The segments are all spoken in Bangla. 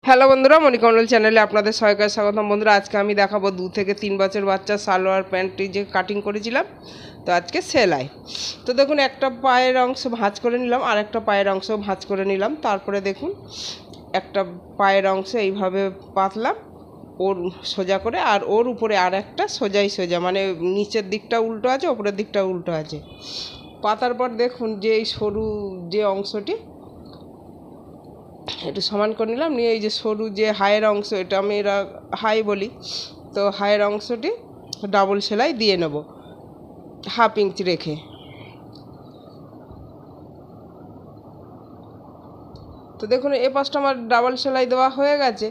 হ্যালো বন্ধুরা, মণিকমল চ্যানেলে আপনাদের সবাইকে স্বাগতম। বন্ধুরা, আজকে আমি দেখাবো 2 থেকে 3 বছর বাচ্চা সালোয়ার প্যান্টটি যে কাটিং করেছিলাম, তো আজকে সেলাই। তো দেখুন, একটা পায়ের অংশ ভাঁজ করে নিলাম, আর একটা পায়ের অংশ ভাঁজ করে নিলাম। তারপরে দেখুন, একটা পায়ের অংশ এইভাবে পাতলাম ওর সোজা করে, আর ওর উপরে আর একটা সোজাই সোজা, মানে নিচের দিকটা উল্টো আছে, ওপরের দিকটা উল্টো আছে। পাতার পর দেখুন যে এই সরু যে অংশটি একটু সমান করে নিলাম, নিয়ে এই যে সরু যে হায়ের অংশ, এটা আমি এরা হাই বলি, তো হায়ের অংশটি ডাবল সেলাই দিয়ে নেব 1/2 ইঞ্চি রেখে। তো দেখুন, এ পাশটা আমার ডাবল সেলাই দেওয়া হয়ে গেছে।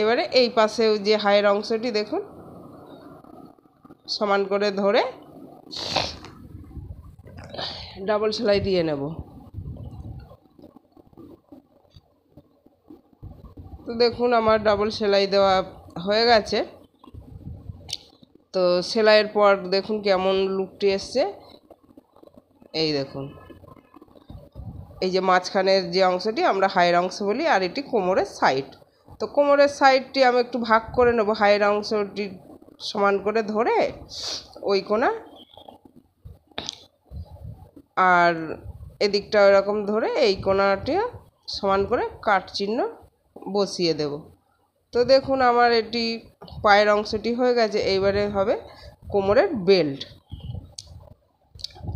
এবারে এই পাশেও যে হায়ের অংশটি দেখুন সমান করে ধরে ডাবল সেলাই দিয়ে নেব। তো দেখুন, আমার ডাবল সেলাই দেওয়া হয়ে গেছে। তো সেলাইয়ের পর দেখুন কেমন লুকটি এসছে। এই দেখুন, এই যে মাঝখানের যে অংশটি আমরা হায়ের অংশ বলি, আর এটি কোমরের সাইড। তো কোমরের সাইডটি আমি একটু ভাগ করে নেব, হায়ের অংশটি সমান করে ধরে ওই কোণা, আর এদিকটা এরকম ধরে এই কোণাটি সমান করে কাট চিহ্ন বসিয়ে দেব। তো দেখুন, আমার এটি পায়ের অংশটি হয়ে গেছে। এইবারে হবে কোমরের বেল্ট।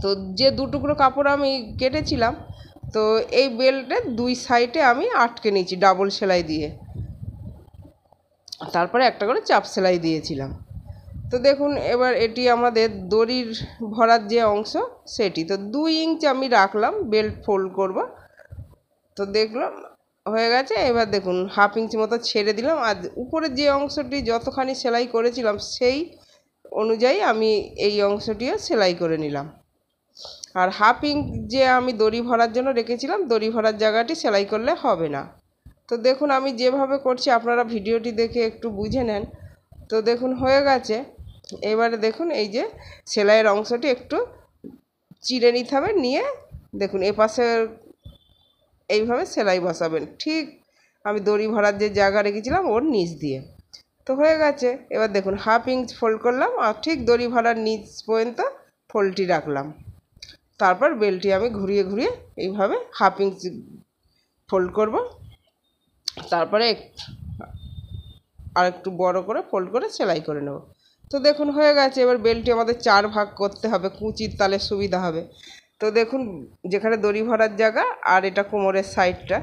তো যে 2 টুকরো কাপড় আমি কেটেছিলাম, তো এই বেল্টের 2 সাইডে আমি আটকে নিয়েছি ডাবল সেলাই দিয়ে, তারপরে একটা করে চাপ সেলাই দিয়েছিলাম। তো দেখুন, এবার এটি আমাদের দড়ির ভরার যে অংশ সেটি, তো 2 ইঞ্চ আমি রাখলাম বেল্ট ফোল্ড করব। তো দেখলাম হয়ে গেছে। এবার দেখুন 1/2 ইঞ্চি মতো ছেড়ে দিলাম, আর উপরে যে অংশটি যতখানি সেলাই করেছিলাম সেই অনুযায়ী আমি এই অংশটিও সেলাই করে নিলাম। আর 1/2 ইঞ্চ যে আমি দড়ি ভরার জন্য রেখেছিলাম, দড়ি ভরার জায়গাটি সেলাই করলে হবে না। তো দেখুন, আমি যেভাবে করছি আপনারা ভিডিওটি দেখে একটু বুঝে নেন। তো দেখুন হয়ে গেছে। এবারে দেখুন, এই যে সেলাইয়ের অংশটি একটু চিড়ে নিতে হবে, নিয়ে দেখুন এপাশে এইভাবে সেলাই বসাবেন, ঠিক আমি দড়ি ভরার যে জায়গা রেখেছিলাম ওর নিচ দিয়ে। তো হয়ে গেছে। এবার দেখুন 1/2 ইঞ্চ ফোল্ড করলাম, আর ঠিক দড়ি ভরার নিচ পর্যন্ত ফোল্ডটি রাখলাম। তারপর বেলটি আমি ঘুরিয়ে ঘুরিয়ে এইভাবে 1/2 ইঞ্চ ফোল্ড করব, তারপরে আর একটু বড় করে ফোল্ড করে সেলাই করে নেব। তো দেখুন হয়ে গেছে। এবার বেলটি আমাদের 4 ভাগ করতে হবে, কুচির তালে সুবিধা হবে। তো দেখুন, যেখানে দড়ি ভরার জায়গা আর এটা কোমরের সাইডটা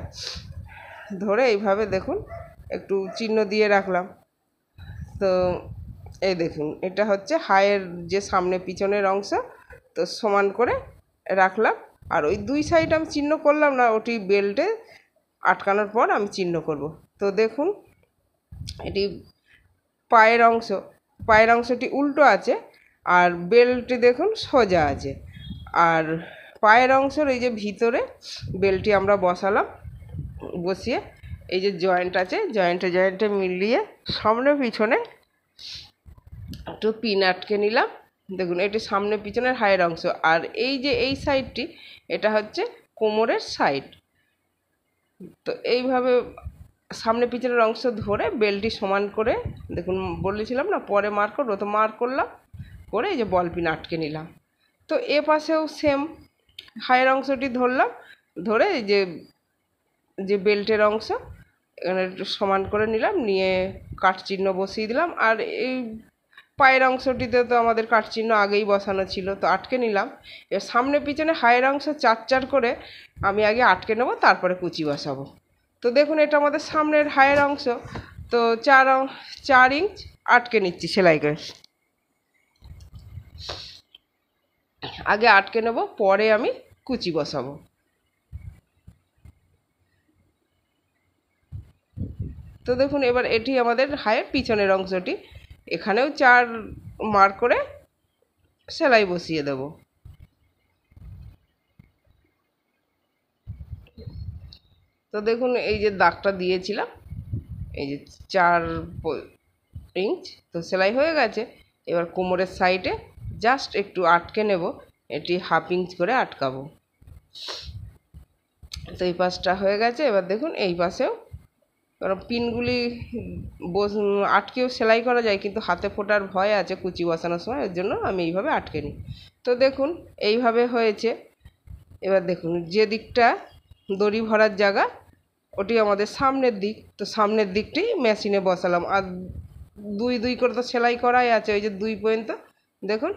ধরে এইভাবে দেখুন একটু চিহ্ন দিয়ে রাখলাম। তো এই দেখুন, এটা হচ্ছে হায়ের যে সামনে পিছনের অংশ, তো সমান করে রাখলাম। আর ওই 2 সাইড আমি চিহ্ন করলাম না, ওটি বেল্টে আটকানোর পর আমি চিহ্ন করব। তো দেখুন, এটি পায়ের অংশটি উল্টো আছে, আর বেল্টটি দেখুন সোজা আছে। আর পায়ের অংশের এই যে ভিতরে বেল্টটি আমরা বসালাম, বসিয়ে এই যে জয়েন্ট আছে, জয়েন্টে মিলিয়ে সামনে পিছনে একটু পিন আটকে নিলাম। দেখুন, এটি সামনে পিছনের হায়ের অংশ, আর এই যে এই সাইডটি এটা হচ্ছে কোমরের সাইড। তো এইভাবে সামনে পিছনের অংশ ধরে বেল্টটি সমান করে, দেখুন বলেছিলাম না পরে মার্ক করবো, তো মার্ক করলাম, করে এই যে বল পিন আটকে নিলাম। তো এ পাশেও সেম হায়ের অংশটি ধরলাম, ধরে এই যে বেল্টের অংশ এখানে একটু সমান করে নিলাম, নিয়ে কাট চিহ্ন বসিয়ে দিলাম। আর এই পায়ের অংশটিতে তো আমাদের কাট চিহ্ন আগেই বসানো ছিল, তো আটকে নিলাম। এবার সামনে পিছনে হায়ের অংশ 4 করে আমি আগে আটকে নেব, তারপরে কুচি বসাবো। তো দেখুন, এটা আমাদের সামনের হায়ের অংশ, তো 4 ইঞ্চ আটকে নিচ্ছি সেলাই করে। আগে আটকে নেব, পরে আমি কুচি বসাবো। তো দেখুন, এবার এটি আমাদের হায়ের পিছনের অংশটি, এখানেও 4 মার্ক করে সেলাই বসিয়ে দেব। তো দেখুন, এই যে দাগটা দিয়েছিলাম, এই যে 4 ইঞ্চ, তো সেলাই হয়ে গেছে। এবার কোমরের সাইডে জাস্ট একটু আটকে নেব, এটি 1/2 ইঞ্চ করে আটকাবো। তো এই পাশটা হয়ে গেছে। এবার দেখুন এই পাশেও কারণ পিনগুলি আটকেও সেলাই করা যায়, কিন্তু হাতে ফোটার ভয় আছে কুচি বসানোর সময়, এর জন্য আমি এইভাবে আটকে নিই। তো দেখুন এইভাবে হয়েছে। এবার দেখুন যে দিকটা দড়ি ভরার জায়গা ওটি আমাদের সামনের দিক, তো সামনের দিকটি মেশিনে বসালাম। আর দুই দুই করে তো সেলাই করাই আছে, ওই যে 2 পর্যন্ত। দেখুন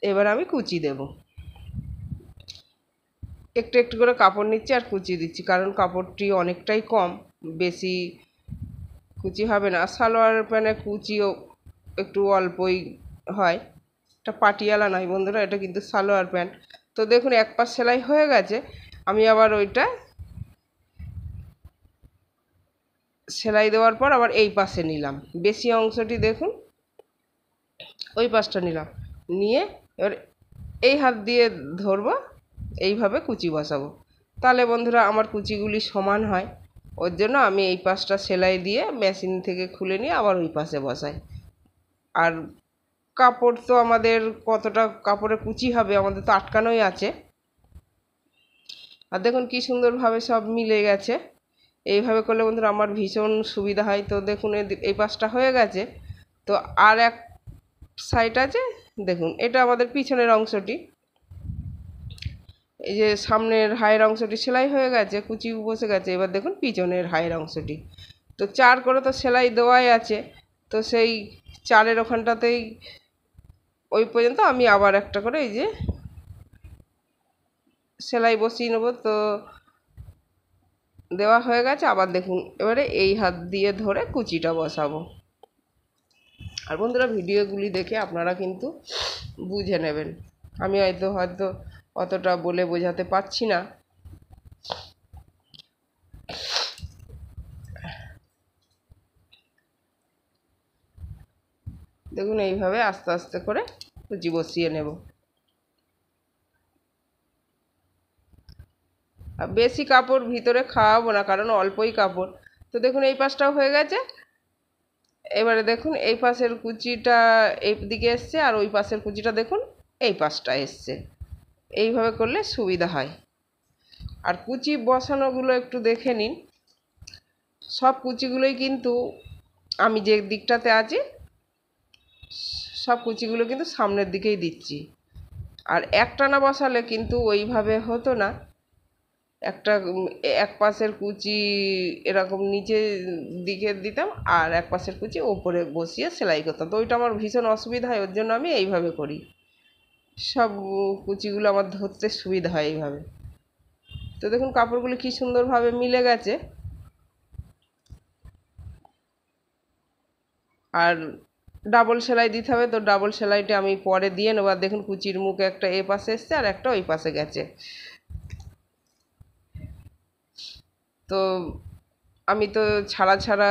এবার আমি কুচি দেব, একটু একটু করে কাপড় নিচ্ছি আর কুচি দিচ্ছি, কারণ কাপড়টি অনেকটাই কম, বেশি কুচি হবে না। সালোয়ার প্যান্টের কুচিও একটু অল্পই হয়, এটা পাটিয়ালা নয় বন্ধুরা, এটা কিন্তু সালোয়ার প্যান্ট। তো দেখুন এক পাশ সেলাই হয়ে গেছে, আমি আবার ওইটা সেলাই দেওয়ার পর আবার এই পাশে নিলাম, বেশি অংশটি দেখুন ওই পাশটা নিলাম, নিয়ে এবার এই হাত দিয়ে ধরবো, এইভাবে কুচি বসাবো। তাহলে বন্ধুরা আমার কুচিগুলি সমান হয়, ওর জন্য আমি এই পাশটা সেলাই দিয়ে মেশিন থেকে খুলে নিয়ে আবার ওই পাশে বসাই। আর কাপড় তো আমাদের কতটা কাপড়ে কুচি হবে আমাদের তো আটকানোই আছে। আর দেখুন কি সুন্দরভাবে সব মিলে গেছে। এইভাবে করলে বন্ধুরা আমার ভীষণ সুবিধা হয়। তো দেখুন এই পাশটা হয়ে গেছে, তো আর এক সাইড আছে। দেখুন এটা আমাদের পিছনের অংশটি, এই যে সামনের হায়ের অংশটি সেলাই হয়ে গেছে, কুচি বসে গেছে। এবার দেখুন পিছনের হায়ের অংশটি, তো 4 করে তো সেলাই দেওয়াই আছে, তো সেই 4-এর ওখানটাতেই ওই পর্যন্ত আমি আবার একটা করে এই যে সেলাই বসিয়ে নেবো। তো দেওয়া হয়ে গেছে, আবার দেখুন এবারে এই হাত দিয়ে ধরে কুচিটা বসাবো। আর বন্ধুরা ভিডিওগুলি দেখে আপনারা কিন্তু বুঝে নেবেন, আমি হয়তো অতটা বলে বোঝাতে পারছি না। দেখুন এইভাবে আস্তে আস্তে করে কুচি বসিয়ে নেব। আর বেশি কাপড় ভিতরে খাওয়াবো না, কারণ অল্পই কাপড়। তো দেখুন এই পাশটাও হয়ে গেছে। এবারে দেখুন এই পাশের কুচিটা এই দিকে এসছে, আর ওই পাশের কুচিটা দেখুন এই পাশটা এসছে। এইভাবে করলে সুবিধা হয়। আর কুচি বসানোগুলো একটু দেখে নিন, সব কুচিগুলোই কিন্তু আমি যে দিকটাতে আছি সব কুচিগুলো কিন্তু সামনের দিকেই দিচ্ছি। আর একটানা বসালে কিন্তু ওইভাবে হতো না, এক পাশের কুচি এরকম নিচে দিকে দিতাম, আর এক পাশের কুচি ওপরে বসিয়ে সেলাই করতাম, তো ওইটা আমার ভীষণ অসুবিধা হয়। ওর জন্য আমি এইভাবে করি, সব কুচিগুলো আমার ধরতে সুবিধা হয় এইভাবে। তো দেখুন কাপড়গুলো কি সুন্দরভাবে মিলে গেছে। আর ডাবল সেলাই দিতে হবে, তো ডাবল সেলাইটা আমি পরে দিয়ে নেবো। আর দেখুন কুচির মুখ একটা এ পাশে এসছে আর একটা ওই পাশে গেছে, তো আমি তো ছাড়া ছাড়া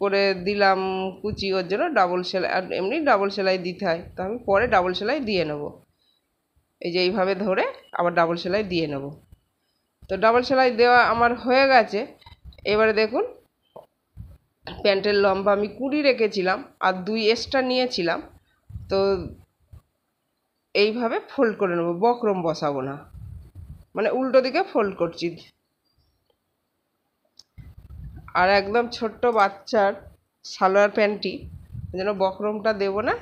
করে দিলাম কুচি, ওর জন্য ডাবল সেলাই, আর এমনি ডাবল সেলাই দিতে হয়, তো আমি পরে ডাবল সেলাই দিয়ে নেব। এই যে এইভাবে ধরে আবার ডাবল সেলাই দিয়ে নেব। তো ডাবল সেলাই দেওয়া আমার হয়ে গেছে। এবারে দেখুন প্যান্টের লম্বা আমি 20 রেখেছিলাম আর 2 এক্সট্রা নিয়েছিলাম, তো এইভাবে ফোল্ড করে নেব, বক্রম বসাবো না, মানে উল্টো দিকে ফোল্ড করছি। আর একদম ছোট্ট বাচ্চার সালোয়ার প্যান্টটি যেন বক্রমটা দেব না।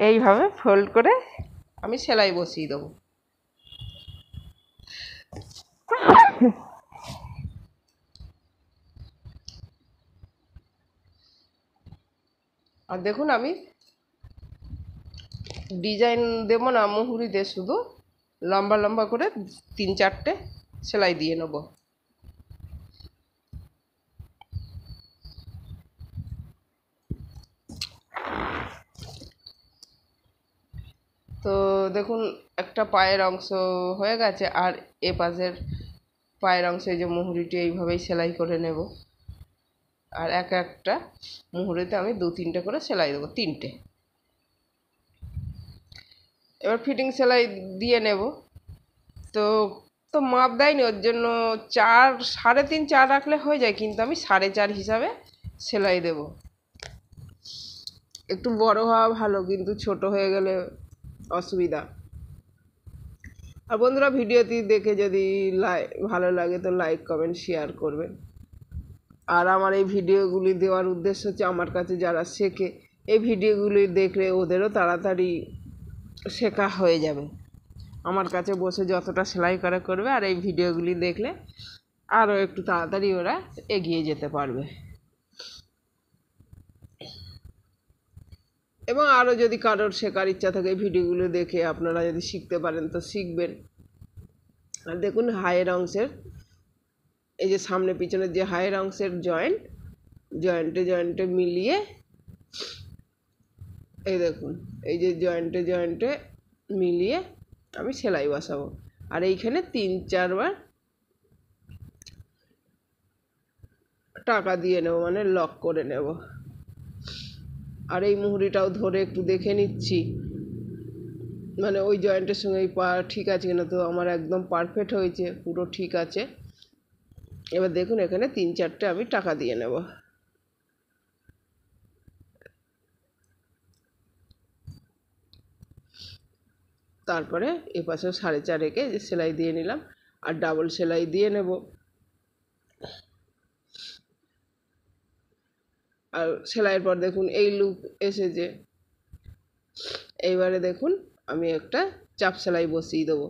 এইভাবে ফোল্ড করে আমি সেলাই বসিয়ে দেবো। আর দেখুন আমি ডিজাইন দেবো না মুহুরিতে, শুধু লম্বা লম্বা করে 3-4টে সেলাই দিয়ে নেব। তো দেখুন একটা পায়ের অংশ হয়ে গেছে, আর এ পাশের পায়ের অংশে যে মুহুরিটি এইভাবেই সেলাই করে নেব। আর একটা মুহুরিতে আমি 2-3টে করে সেলাই দেবো, 3টে। এবার ফিটিং সেলাই দিয়ে নেব। তো তো মাপ দেয়নি, ওর জন্য 4, 3.5, 4 রাখলে হয়ে যায়, কিন্তু আমি 4.5 হিসাবে সেলাই দেব। একটু বড় হওয়া ভালো, কিন্তু ছোট হয়ে গেলে অসুবিধা। আর বন্ধুরা ভিডিওটি দেখে যদি ভালো লাগে তো লাইক কমেন্ট শেয়ার করবেন। আর আমার এই ভিডিওগুলি দেওয়ার উদ্দেশ্য হচ্ছে আমার কাছে যারা শেখে এই ভিডিওগুলি দেখলে ওদেরও তাড়াতাড়ি শেখা হয়ে যাবে। আমার কাছে বসে যতটা সেলাই করা করবে আর এই ভিডিওগুলি দেখলে আরও একটু তাড়াতাড়ি ওরা এগিয়ে যেতে পারবে। এবং আরও যদি কারোর শেখার ইচ্ছা থাকে ভিডিওগুলো দেখে আপনারা যদি শিখতে পারেন তো শিখবেন। আর দেখুন হায়ের অংশের এই যে সামনে পিছনের যে হায়ের অংশের জয়েন্টে মিলিয়ে এই দেখুন এই যে জয়েন্টে মিলিয়ে আমি সেলাই বসাবো। আর এইখানে 3-4 বার টাকা দিয়ে নেব, মানে লক করে নেব। আর এই মুহুরিটাও ধরে একটু দেখে নিচ্ছি মানে ওই জয়েন্টের সঙ্গে এই পা ঠিক আছে কিনা। তো আমার একদম পারফেক্ট হয়েছে, পুরো ঠিক আছে। এবার দেখুন এখানে 3-4টে আমি টাকা দিয়ে নেব। তারপরে এ পাশে 4.5 রেখে যে সেলাই দিয়ে নিলাম আর ডাবল সেলাই দিয়ে নেব। আর সেলাইয়ের পর দেখুন এই লুক এসেছে। এইবারে দেখুন আমি একটা চাপ সেলাই বসিয়ে দেবো।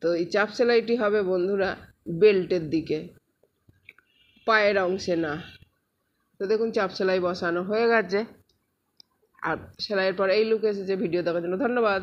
তো এই চাপ সেলাইটি হবে বন্ধুরা বেল্টের দিকে, পায়ের অংশে না। তো দেখুন চাপ সেলাই বসানো হয়ে গেছে আর সেলাইয়ের পর এই লুক এসেছে। ভিডিও দেখার জন্য ধন্যবাদ।